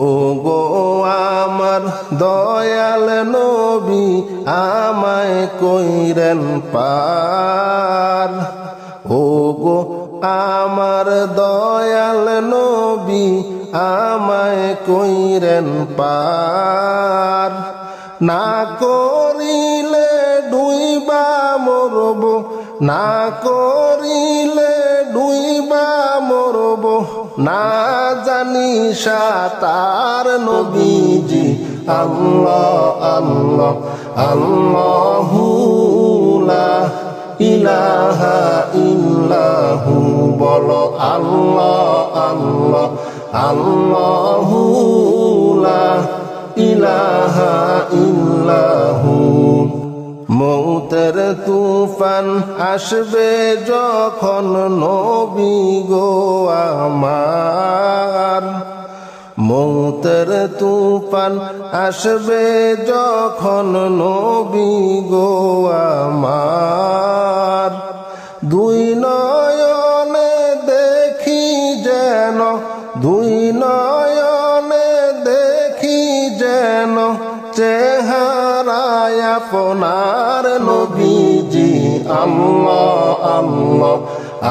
ও গো আমার দয়াল নবী আমায় কইরেন পার। ও গো আমার দয়াল নবী আমায় কইরেন পার। না করিলে ডুইবা মরব, না করিলে ডুইবা মরব, না জানি সাঁতার নবীজি। আল্লাহ আল্লাহ আল্লাহু লা ইলাহা ইল্লাহু, বলো আল্লাহ আল্লাহ আল্লাহু লা ইলাহা ইল্লাহু। মৌতের তুফান আসবে যখন নবী গো আমার, মৌতের তুফান আসবে যখন নবী গো আমার। দুই নয়নে দেখি যেন, দুই নয়নে দেখি যেন চেহারায় আপনার নবীজি। আল্লাহ আল্লাহ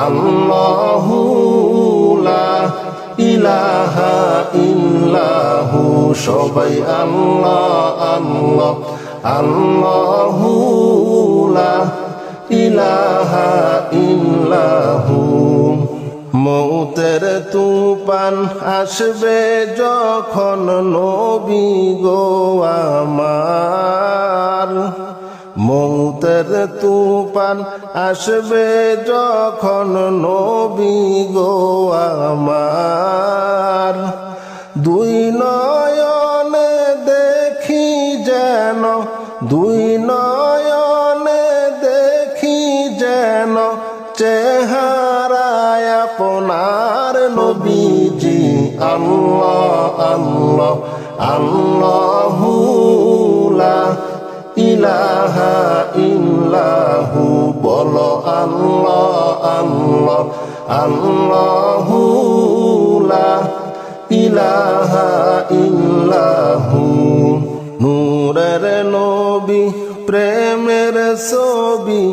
আল্লাহু লা ইলাহা ইল্লাহু, সবাই আল্লাহ আল্লাহ আল্লাহু লা ইলাহা ইল্লাহু। মৌতের তুফান আসবে যখন নবী গো আমার, মৌতের তুফান আসবে যখন নবী গো আমার। দুই নয়নে দেখি যেন, দুই নয়নে দেখি যেন চেহারায় আপনার নবীজি। আল্লাহ আল্লাহ আল্লাহু লা ইলাহা ইল্লাহু, বলো আল্লাহ আল্লাহ আল্লাহু লা ইলাহা ইল্লাহু। নূরের নবী প্রেমের ছবি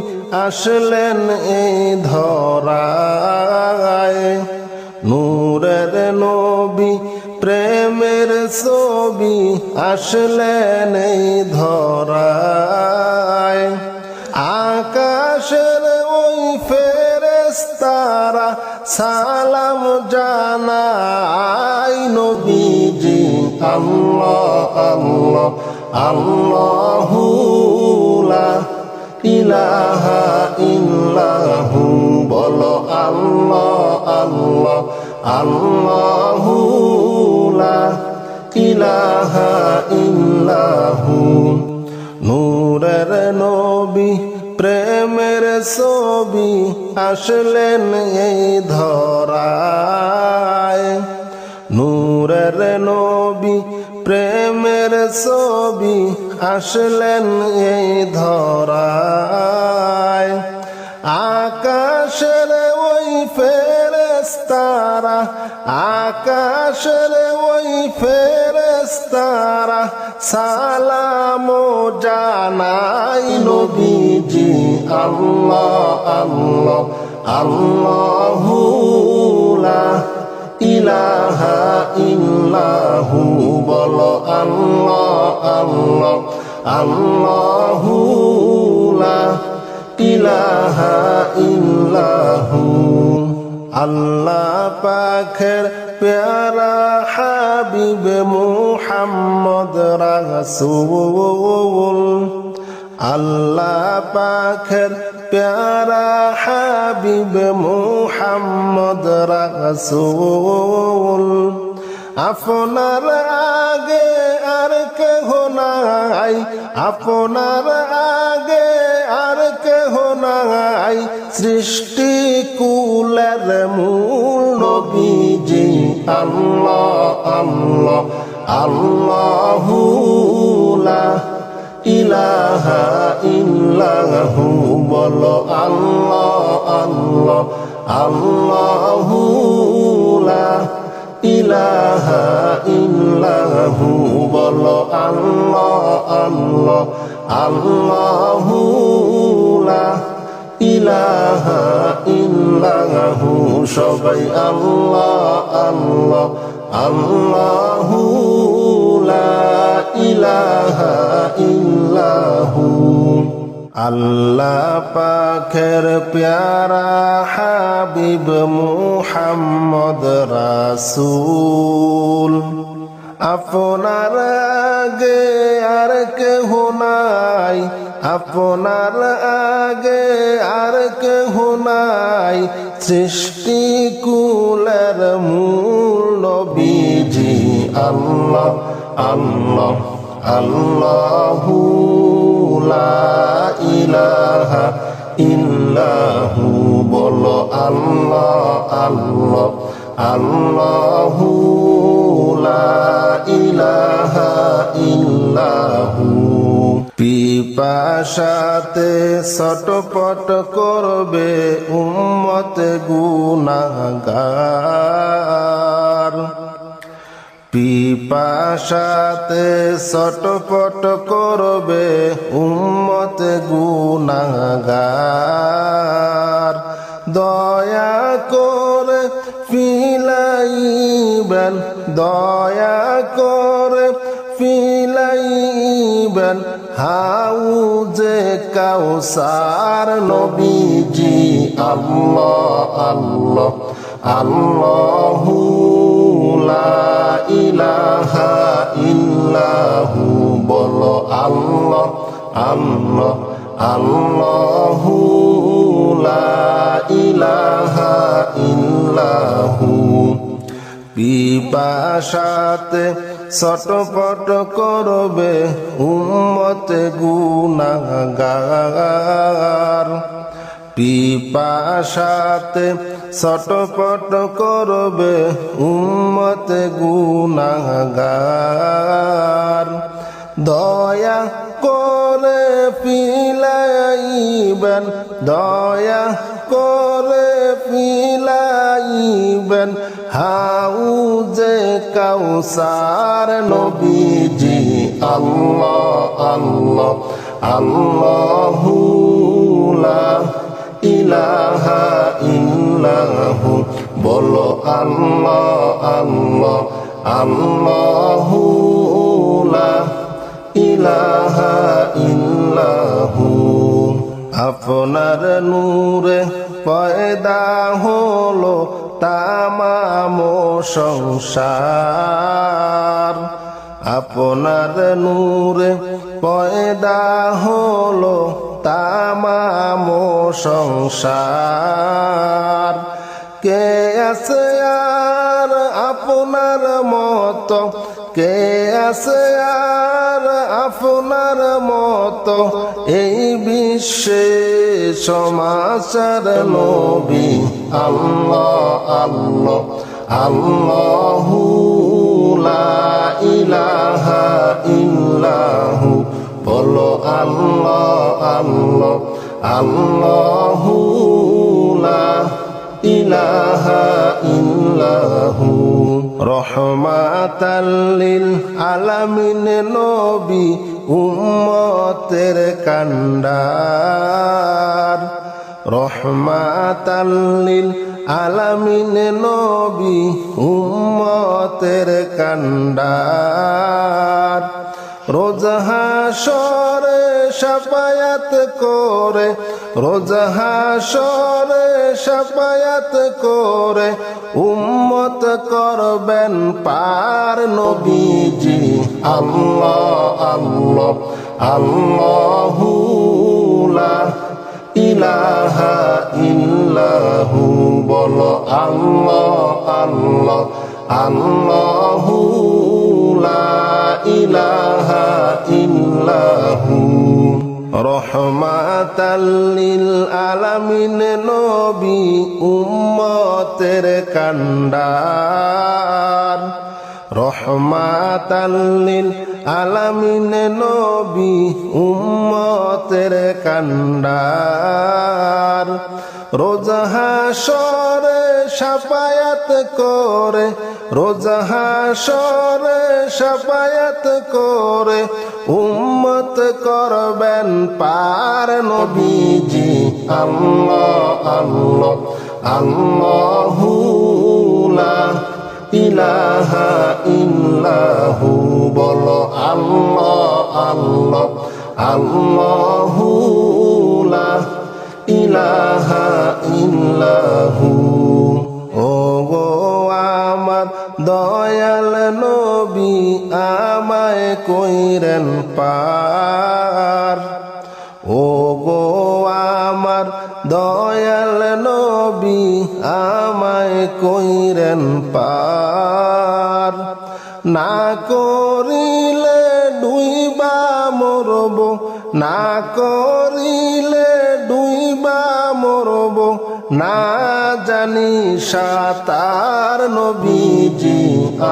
আসলেন এই ধরায়, নূরের নবী প্রেমের ছবি আসলেন এই ধরায়। আকাশের ওই ফেরেশতারা সালাম জানায় নবীজি। আল্লাহ আল্লাহ আল্লাহু লা ইলাহা ইল্লাহু, বলো আল্লাহ আল্লাহ আল্লাহু লা ইলাহা ইল্লাহু। নূরের নবী প্রেমের ছবি আসলেন এই ধরায়, নূরের নবী প্রেমের ছবি আসলেন এই ধরায়। আকাশের ওই ফেরেশতারা, আকাশের ওই ফেরেশতারা সালাম জানাই নবীজি। আল্লাহ আল্লাহ আল্লাহু লা ইলাহা ইল্লাহু, বলো আল্লাহ আল্লাহ আল্লাহু লা ইলাহা ইল্লাহু। আল্লাহ পাকের প্যারা হাবিব মুহাম্মদ রাসূল, আল্লাহ পাকের প্যারা হাবিব মুহাম্মদ রাসূল। আপনার আগে আর কেহ নাই, আপনার আগে আর কেহ নাই, সৃষ্টি কুলের মূল নবীজি। আল্লাহ আল্লাহ আল্লাহু লা ইলাহা ইল্লাহু, বলো আল্লাহ আল্লাহ আল্লাহু লা ইলাহা ইল্লাহু বলো আল্লাহ আল্লাহ আল্লাহু লা ইলাহা ইল্লাহু সবাই আল্লাহ আল্লাহ আল্লাহু লা ইলাহা ইল্লাহু আল্লাহ পাকের প্যারা হাবিব মুহাম্মদ রাসূল আপনার আগে আর কেহ নাই আপনার আগে আর কেহ নাই সৃষ্টি কুলের মূল নবীজি আল্লাহ আল্লাহ আল্লাহু লা ইলাহা ইল্লাহু বলো আল্লাহ আল্লাহ আল্লাহু লা ইলাহা ইল্লাহু পিপাসাতে ছটপট করবে উম্মত গুনাহগার পিপাসাতে ছটপট করবে উম্মত গুনাহগার দয়া করে ফিলাইবেন দয়া করে ফিলাইবেন হাউজে কাউসার নবীজি আল্লাহ আল্লাহ আল্লাহু লা ইলাহা ইল্লাহু বলো আল্লাহ আল্লাহ আল্লাহু লা ইলাহা ইল্লাহু পিপাসাতে ছটপট করবে উম্মত গুনাহগার পিপাসাতে ছটপট করবে উম্মত গুনাহগার দয়া করে ফিলাইবেন দয়া করে ফিলাইবেন হাউজে কাউসার নবীজি আল্লাহ আল্লাহ আল্লাহু লা ইলাহা ইল্লাহু বলো আল্লাহ আল্লাহ আল্লাহু লা ইলাহা ইল্লাহু আপনার নূরে পয়দা হলো তামাম সংসার আপনার নূরে পয়দা হলো তামাম সংসার কে আছে আর আপনার মতো কে আছে আর আপনার মতো এই বিশ্বে সমাচার নবী আল্লাহ আল্লাহ আল্লাহু লা ইলাহা ইল্লাহু বলো আল্লাহ আল্লাহ আল্লাহু লা ইলাহা ইল্লাহু রহমাতাল লিল আলামিন নবী উম্মতের কান্ডার রহমাতাল লিল আলামিন নবী উম্মতের কান্ডার রোজ হাসরে শাফায়াত করে রোজ হাসরে শাফায়াত করে উম্মত করবেন পার নবীজি আল্লাহ আল্লাহ আল্লাহু লা ইলাহা ইল্লাহু বলো আল্লাহ আল্লাহ আল্লাহু লা ইলাহা ইল্লাহু রহমাতাল লিল আলামিন নবী উম্মতের কান্ডার রহমাতাল লিল আলামিন নবী উম্মতের কান্ডার রোজ হাসরে শাফায়াত করে, রোজ হাসরে শাফায়াত করে উম্মত করবেন পার নবীজি। আল্লাহ আল্লাহ আল্লাহু লা ইলাহা ইল্লাহু, বলো আল্লাহ আল্লাহ আল্লাহু লা ইলাহা ইল্লাহু। ও গো আমার দয়াল নবী আমায় কইরেন পার, ও গো আমার দয়াল নবী আমায় কইরেন পার। না করিলে ডুইবা মরব, না করিলে ডুইবা মরব, না জানি সাঁতার নবীজি।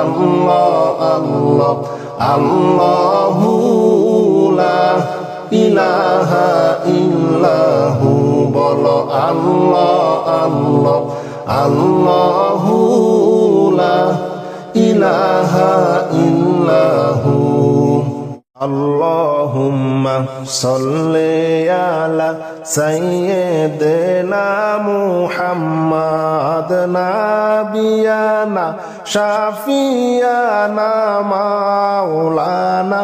আল্লাহ আল্লাহ আল্লাহু লা ইলাহা ইল্লাহু, বলো আল্লাহ আল্লাহ আল্লাহু লা ইলাহা ইল্লাহু। আল্লাহুম্মা সাল্লি আলা সাইয়্যিদিনা মুহাম্মাদ নাবিয়ানা শাফিয়ানা মাওলানা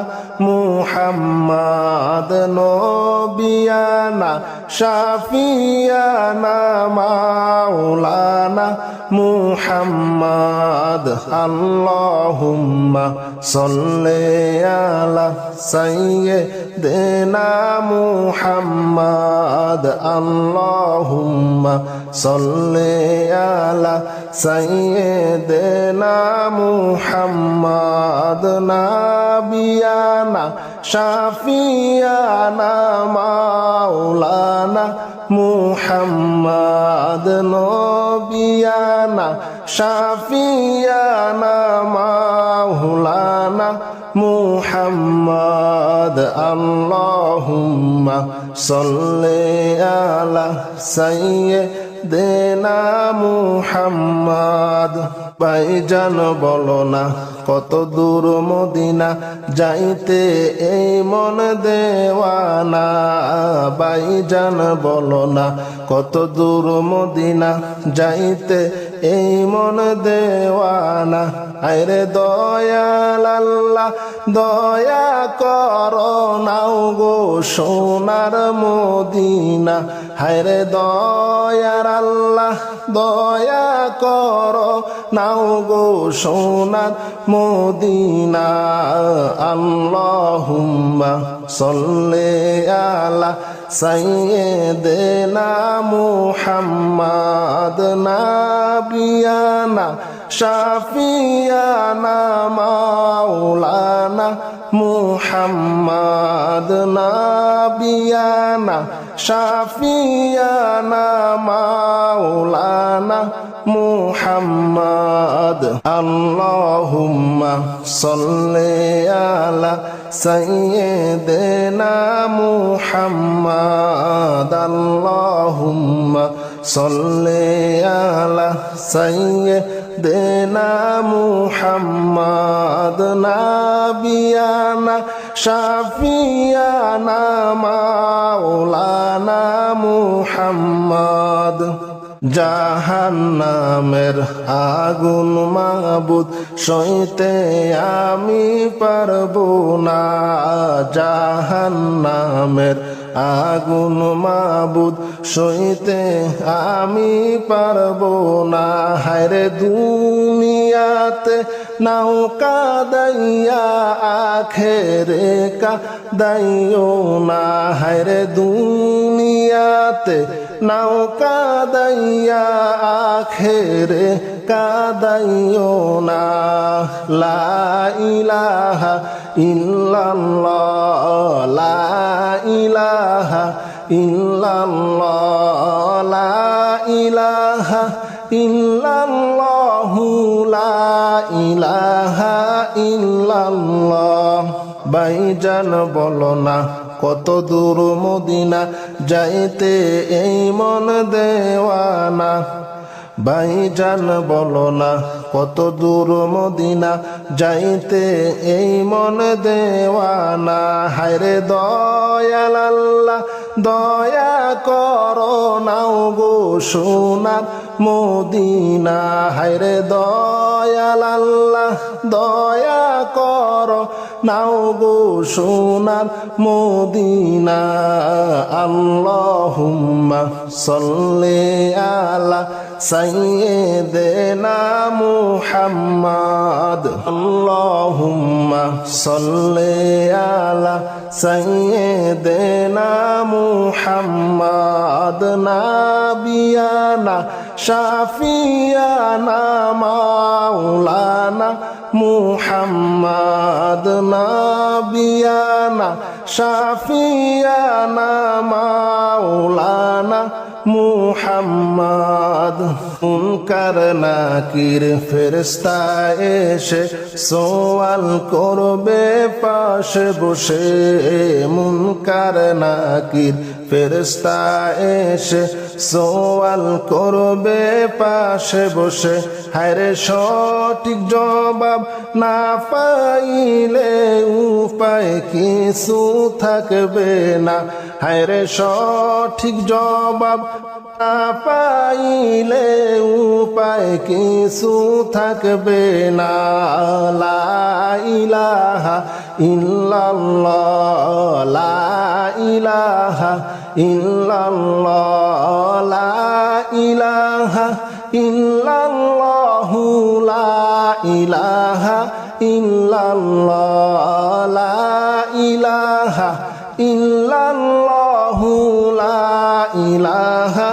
মুহাম্মাদ নবিয়ানা শাফিয়ানা মাওলানা মুহাম্মাদ। আল্লাহুম্মা সাল্লি আলা সাইয়্যিদিনা মুহাম্মাদ, আল্লাহুম্মা সাল্লি আলা সাইয়্যিদিনা মুহাম্মাদ নাবিয়ানা শাফিয়ানা মাওলানা মুহাম্মাদ নবিয়ানা শাফিয়ানা মাওলানা মুহাম্মাদ। আল্লাহুম্মা সাল্লি আলা সাইয়্যিদিনা মুহাম্মাদ। ভাইজান বলো না কত দূর মদিনা যাইতে এই মন দেওয়ানা, ভাইজান বলো না কত দূর মদিনা যাইতে এই মন দেওয়ানা। আরে দয়াল আল্লাহ দয়া করো নাও গো সোনার মদিনা, হায়রে দয়ার আল্লাহ দয়া করো নাও গো সোনার মদিনা। আল্লাহুম্মা সাল্লি আলা সাইয়্যিদিনা মুহাম্মাদ নাবিয়ানা শাফিয়ানা মাওলানা মুহাম্মাদ নাবিয়ানা শাফিয়ানা মাওলানা মুহাম্মাদ। আল্লাহুম্মা সাল্লি আলা সাইয়্যিদিনা মুহাম্মাদ, আল্লাহুম্মা সাল্লি আলা সাইয়্যিদিনা মুহাম্মাদ নাবিয়ানা শাফিয়ানা মাওলানা মুহাম্মাদ। জাহান্নামের আগুন মাবুদ সইতে আমি পারবো না, জাহান্নামের আগুন মাবুদ সইতে আমি পারবো না। হায়রে দুনিয়াতে নাও কাদাইয়া আখেরে কাদাইও না, হায়রে দুনিয়াতে নাও কাদাইয়া আখেরে কাদাইও না। লা ইলাহা ইল্লাল্লাহ লা ইলাহা ইল্লাল্লাহ লা ইলাহা ইল্লাল্লাহু লা ইলাহা ইল্লাল্লাহ। ভাইজান বলো না কত দূর মদিনা যাইতে এই মন দেওয়ানা। ভাইজান বলো না কত দূর মদিনা যাইতে এই মন দেওয়ানা। হায়রে দয়াল আল্লাহ দয়া করো নাও গো সোনার মদিনা। হায়রে দয়াল আল্লাহ দয়া করো নাও গো সোনার মদিনা। আল্লাহুম্মা সাল্লি আলা সাইয়্যিদিনা মুহাম্মাদ। আল্লাহুম্মা সাল্লি আলা সাইয়্যিদিনা মুহাম্মাদ। নাবিয়ানা শাফিয়ানা মাওলানা মুহাম্মাদ। নাবিয়ানা শাফিয়ানা মাওলানা মুহাম্মাদ। মুনকার নাকির ফেরেশতা এসে সওয়াল করবে পাশে বসে। মুনকার নাকির ফেরেশতা এসে সওয়াল করবে পাশে বসে। হায়রে সঠিক জবাব না পাইলে উপায় কিছু থাকবে না। হায়রে সঠিক জবাব না পাইলে উপায় কিছু থাকবে না। লা ইলাহা ইল্লাল্লাহ লা ইলাহা ইল্লাল্লাহ লা ইলাহা ইল্লাল্লাহু লা ইলাহা ইল্লাল্লাহ লা ইলাহা ইল্লাল্লাহু লা ইলাহা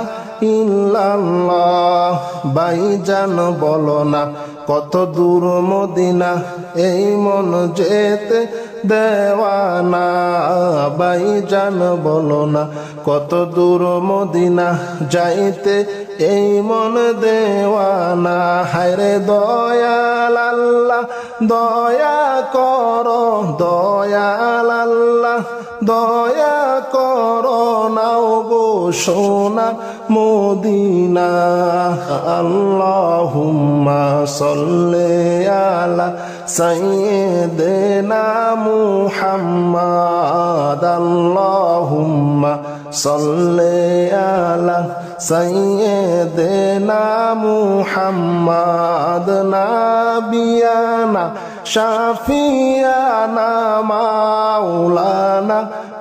ইল্লাল্লাহ। ভাইজান বলো না কত দূর মদিনা এই মন যেতে দেওয়ানা। ভাইজান বলো না কত দূর মদিনা যাইতে এই মন দেওয়ানা। হায়রে দয়াল আল্লাহ দয়া করো দয়াল আল্লাহ দয়া করো নাও গো সোনা মদিনা। আল্লাহুম্মা সাল্লি আলা সাইয়্যিদিনা মুহাম্মাদ। আল্লাহুম্মা সাল্লি আলা সাইয়্যিদিনা মুহাম্মাদ। নাবিয়ানা শাফিয়ানা মাওলানা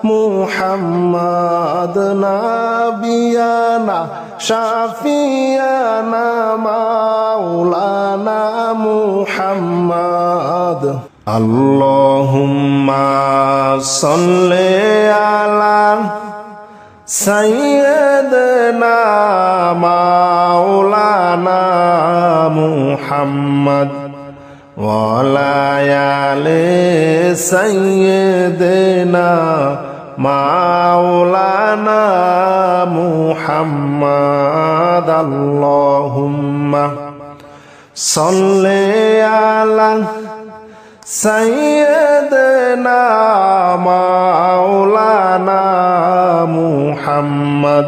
মুহাম্মাদ। নাবিয়ানা শাফিয়ানা মাওলানা মুহাম্মাদ। আল্লাহুম্মা সাল্লি আলা সাইয়্যিদিনা মাওলানা মুহাম্মাদ ওয়া আলা আলি সাইয়্যিদিনা মাওলানা মুহাম্মাদ। আল্লাহুম্মা সাল্লি আলা সাইয়্যিদিনা মাওলানা মুহাম্মাদ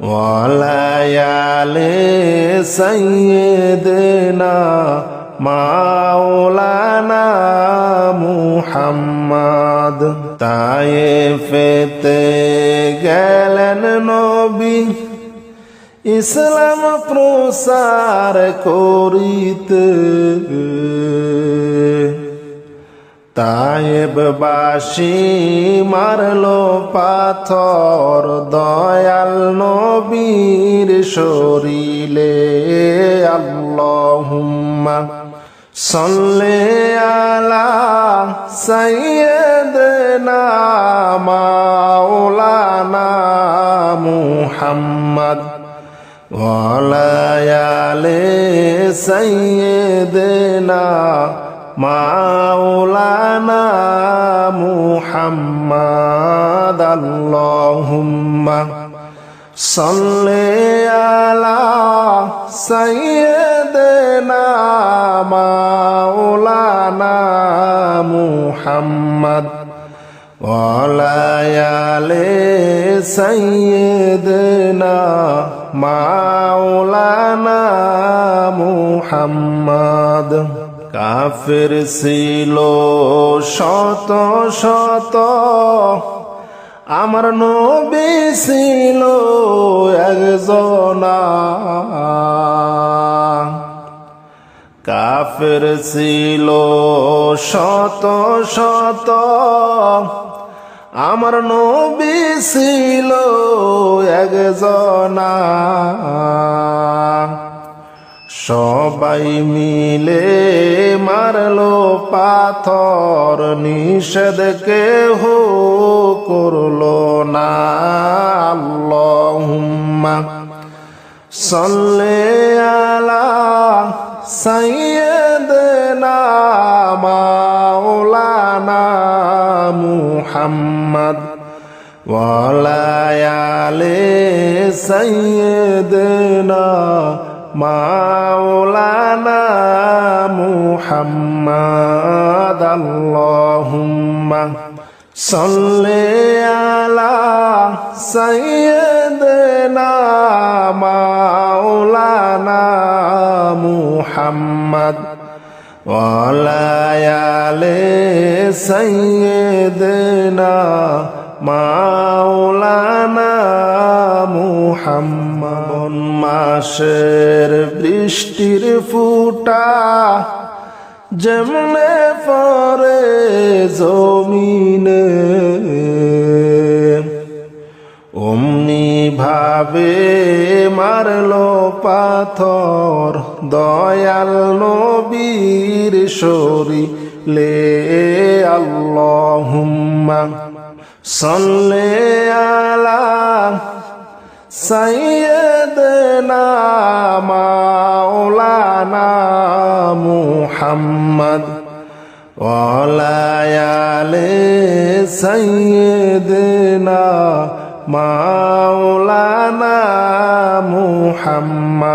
ওয়া আলা আলি সাইয়্যিদিনা মাওলানা মুহাম্মাদ। তায়েফেতে গেলেন নবী ইসলাম প্রসার করিতে। তায়েববাসী মারলো পাথর দয়াল নবীর শরীরে। আল্লাহুম্মা সাল্লি আলা সাইয়্যিদিনা মাওলানা মুহাম্মাদ ওয়া আলা আলি সাইয়্যিদিনা মাওলানা মুহাম্মাদ। আল্লাহুম্মা সাল্লি আলা সাইয়্যিদিনা মাওলানা মুহাম্মদ ওয়া আলা আলি সাইয়্যিদিনা মাওলানা মুহাম্মদ। কাফের ছিল শত শত, আমার নবী ছিল একজনা। কাফের ছিল শত শত, আমার নবী ছিল একজনা। সবাই মিলে মারলো পাথর, নিষেধ কেহ করলো না। আল্লাহুম্মা সাল্লি আলা সাইয়্যিদিনা মাওলানা মুহাম্মদ ওয়া আলা আলি সাইয়্যিদিনা মাওলানা মুহাম্মদ। আল্লাহুম্মা সাল্লি আলা সাইয়্যিদিনা মাওলানা মুহাম্মদ ওয়া আলা আলি সাইয়্যিদিনা মাওলানা মুহাম্মদ। মাসের বৃষ্টির ফুটা যেমনে পড়ে জমিনে, অমনি ভাবে মারলো পাথর দয়াল নবীর শরীরে। আল্লাহুম্মা সাল্লি আলা সাইয়্যিদিনা মাওলানা মুহাম্মদ ওয়া আলা আলি সাইয়্যিদিনা মাওলানা মুহাম্মদ।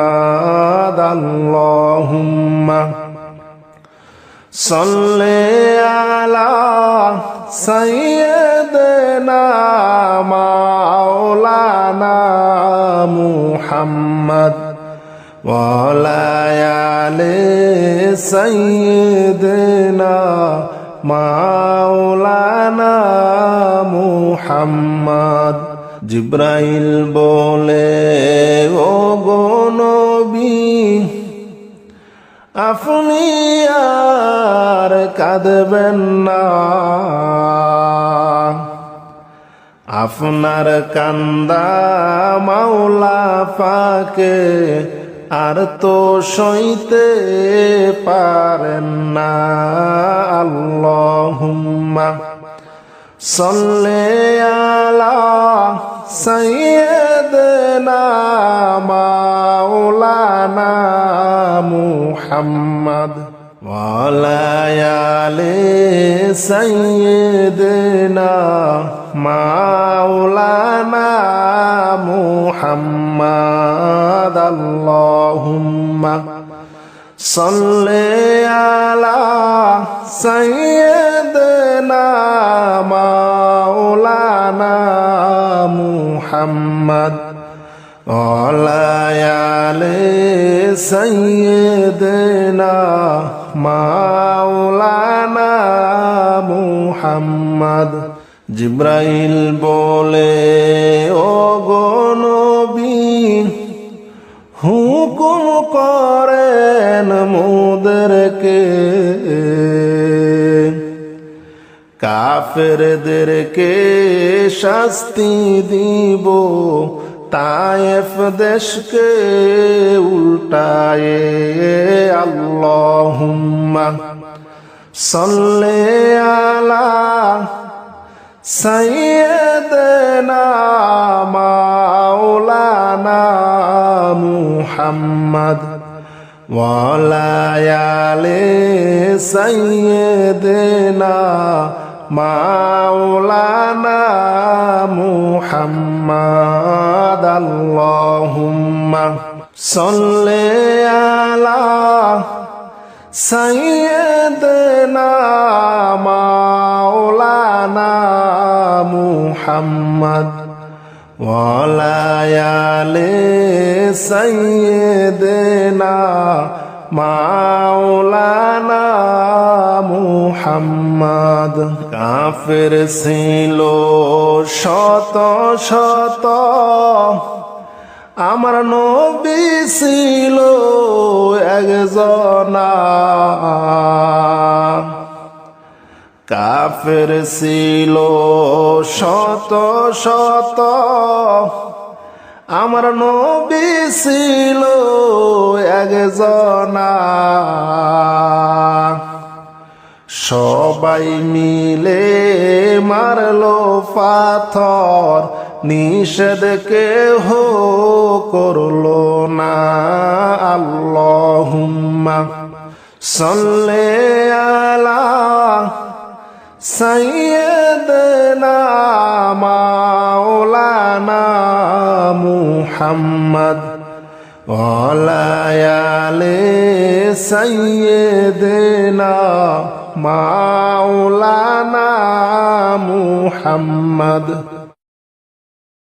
আল্লাহুম্মা সাল্লি আলা সাইয়্যিদিনা মাওলানা মুহাম্মদ ওয়া আলা আলি সাইয়্যিদিনা মাওলানা মুহাম্মদ। জিবরাইল বলে, ও গো নবী, আপনি আর কাঁদবেন না, আপনার কান্দা মাওলা পাকে আর তো সইতে পারেন না। আল্লাহুম্মা সাল্লি আলা সাইয়্যিদিনা মাওলানা মুহাম্মদ ওয়া আলা আলি সাইয়্যিদিনা মাওলানা মুহাম্মদ। আল্লাহুম্মা সাল্লি আলা সাইয়্যিদিনা মাওলানা মুহাম্মদ ওয়া আলা আলি সাইয়্যিদিনা মাওলানা মুহাম্মদ। জিবরাইল বলে, ও গো নবী, হুকুম করেন মোদেরকে কাফেরদেরকে শাস্তি দিব, তায়েফ দেশকে উল্টায়ে। আল্লাহুম্মা সাল্লি আলা সাইয়্যিদিনা মাওলানা মুহাম্মদ ওয়া আলা আলি সাইয়্যিদিনা মাওলানা মুহাম্মাদ আল্লাহুম্মা সাল্লি আলা সাইয়্যিদিনা মাওলানা মুহাম্মাদ ওয়া আলা আলি সাইয়্যিদিনা মাওলানা মুহাম্মাদ। কাফের ছিল শত শত, আমার নবী ছিল একজনা। কাফের ছিল শত শত, আমার নবী ছিল একজনা। সবাই মিলে মারলো পাথর, নিষেধ কেহ করলো না। আল্লাহুম্মা সাল্লি আলা সাইয়্যিদিনা মাওলানা মুহাম্মাদ ওয়া আলা আলি সাইয়্যিদিনা মাওলানা মুহাম্মাদ।